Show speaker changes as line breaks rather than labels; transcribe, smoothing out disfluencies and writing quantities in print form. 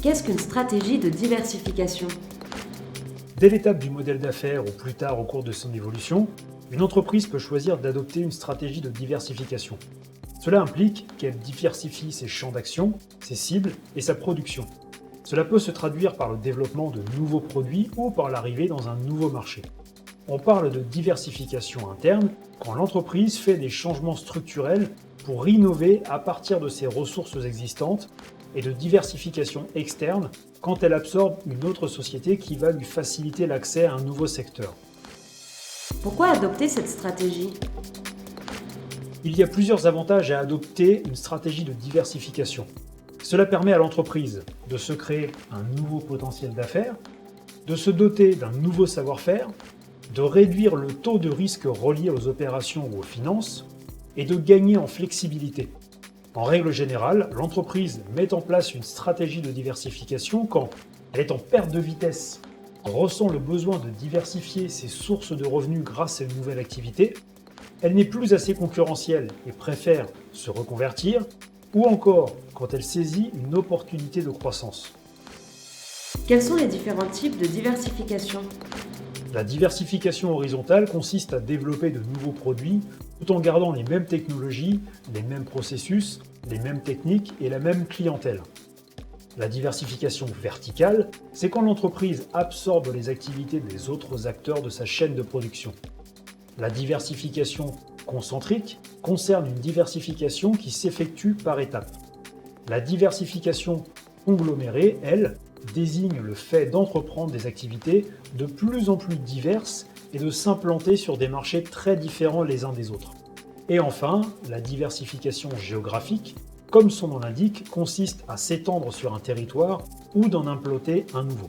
Qu'est-ce qu'une stratégie de diversification?
Dès l'étape du modèle d'affaires ou plus tard au cours de son évolution, une entreprise peut choisir d'adopter une stratégie de diversification. Cela implique qu'elle diversifie ses champs d'action, ses cibles et sa production. Cela peut se traduire par le développement de nouveaux produits ou par l'arrivée dans un nouveau marché. On parle de diversification interne quand l'entreprise fait des changements structurels pour innover à partir de ses ressources existantes et de diversification externe quand elle absorbe une autre société qui va lui faciliter l'accès à un nouveau secteur.
Pourquoi adopter cette stratégie?
Il y a plusieurs avantages à adopter une stratégie de diversification. Cela permet à l'entreprise de se créer un nouveau potentiel d'affaires, de se doter d'un nouveau savoir-faire, de réduire le taux de risque relié aux opérations ou aux finances et de gagner en flexibilité. En règle générale, l'entreprise met en place une stratégie de diversification quand elle est en perte de vitesse, ressent le besoin de diversifier ses sources de revenus grâce à une nouvelle activité, elle n'est plus assez concurrentielle et préfère se reconvertir, ou encore quand elle saisit une opportunité de croissance.
Quels sont les différents types de diversification?
La diversification horizontale consiste à développer de nouveaux produits tout en gardant les mêmes technologies, les mêmes processus, les mêmes techniques et la même clientèle. La diversification verticale, c'est quand l'entreprise absorbe les activités des autres acteurs de sa chaîne de production. La diversification concentrique concerne une diversification qui s'effectue par étapes. La diversification conglomérée, elle, désigne le fait d'entreprendre des activités de plus en plus diverses et de s'implanter sur des marchés très différents les uns des autres. Et enfin, la diversification géographique, comme son nom l'indique, consiste à s'étendre sur un territoire ou d'en implanter un nouveau.